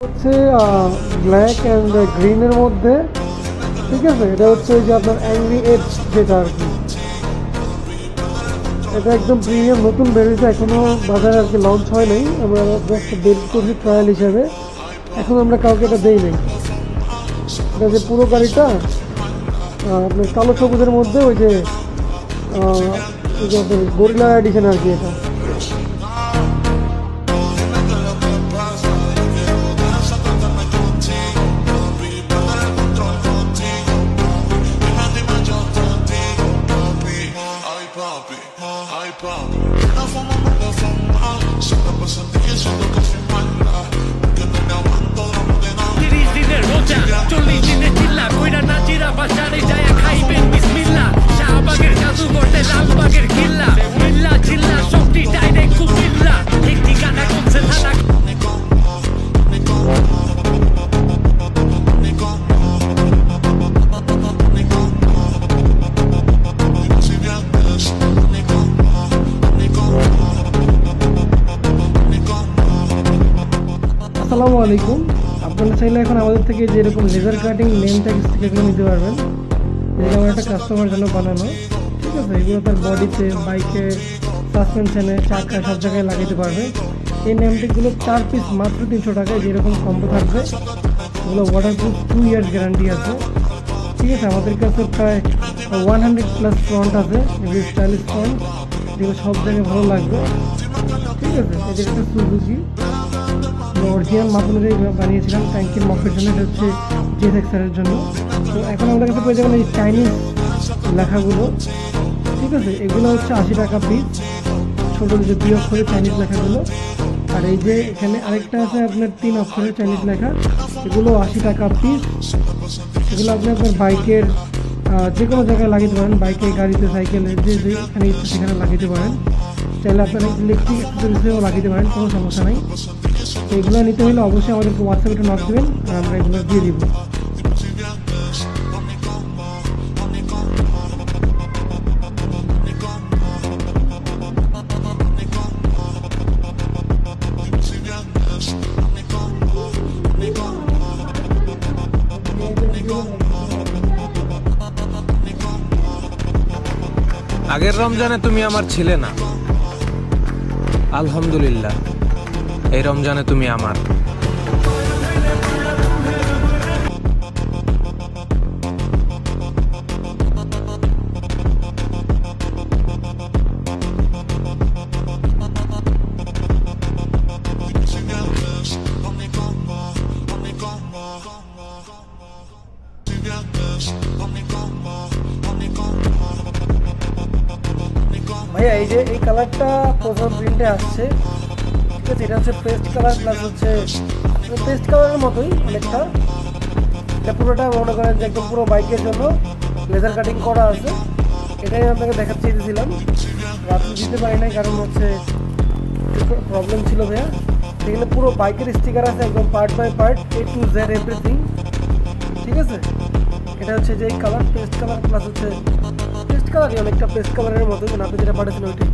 হচ্ছে black and গ্রিনের মধ্যে, ঠিক আছে। এটা হচ্ছে ওই যে আপনার অ্যাংরি এজ যেটা আর কি, এটা একদম প্রিমিয়াম নতুন বেরিয়েছে, এখনও বাজারে আর কি লঞ্চ হয় নাই। আমরা জাস্ট বের করছি ট্রায়াল হিসাবে, এখন আমরা কাউকে এটা দেই নাই। এটা যে পুরো গাড়িটা আপনার কালো সবুজের মধ্যে ওই যে আপনার গরিলা এডিশন আর কি এটা। আসসালামু আলাইকুম। আপনারা চাইলে এখন আমাদের থেকে যেরকম লেজার কাটিং নেম ট্যাগ স্টিকারগুলো নিতে পারবেন, যেটা আমার একটা কাস্টমার জন্য বানানো, ঠিক আছে। এগুলো তার বডিতে, বাইকে, সাসপেনশনে, চাকা সব জায়গায় লাগাতে পারবে। এই নেম ট্যাগগুলো 4 পিস মাত্র 300 টাকায়, যেরকম কম্বো থাকবে। এগুলো ওয়াটারপ্রুফ 2 ইয়ার্স গ্যারান্টি আছে, ঠিক আছে। আমাদের কাছে প্রায় 100+ ফ্রন্ট আছে, এগুলো স্টাইলিশ ফ্রন্ট, যেগুলো সব জায়গায় ভালো লাগবে, ঠিক আছে। এদের একটা সুজুকি অরিজিনাল মাপ অনুযায়ী বানিয়েছিলাম ট্যাঙ্কির মপের জন্য, এটা হচ্ছে জেএক্সারের জন্য। তো এখন আমাদের কাছে পেয়ে যাবেন এই চাইনিজ লেখাগুলো, ঠিক আছে। এগুলো হচ্ছে 80 টাকা পিস, ছোটো যে 2 অক্ষরের চাইনিজ লেখাগুলো। আর এই যে এখানে আরেকটা আছে আপনার 3 অক্ষরের চাইনিজ লেখা, এগুলো 80 টাকা পিস। এগুলো আপনি আপনার বাইকের যে কোনো জায়গায় লাগাতে পারেন, বাইকে, গাড়িতে, সাইকেলে, যেখানে ইচ্ছে সেখানে লাগাতে পারেন। চাইলে আপনারা ইলেকট্রিক অ্যাক্সেসরিজেও লাগাতে পারেন, কোনো সমস্যা নেই। তো এগুলো নিতে হলে অবশ্যই আমাদেরকে হোয়াটসঅ্যাপে নক দেবেন, আর আমরা এগুলো দিয়ে দিব। আগের রমজানে তুমি আমার ছিলে না, আলহামদুলিল্লাহ এই রমজানে তুমি আমার। ভাইয়া এই যে এই কালারটা প্রথম প্রিন্টে আসছে, ঠিক আছে। এটা হচ্ছে পেস্ট কালার প্লাস হচ্ছে পেস্ট কালারের মতোই অনেকটা। এটা পুরোটা মনে করেন যে একদম পুরো বাইকের জন্য লেজার কাটিং করা আছে। এটাই আপনাকে দেখাতে চেয়েছিলাম, রাত্রে দিতে পারি নাই কারণ হচ্ছে প্রবলেম ছিল ভাইয়া। এখানে পুরো বাইকের স্টিকার আছে একদম part by part, A to Z everything, ঠিক আছে। এটা হচ্ছে যে কালার পেস্ট কালার প্লাস হচ্ছে পেস্ট কালারই, অনেকটা পেস্ট কালারের মতো, আপনি যেটা পাঠিয়েছিলেন ওইটাই।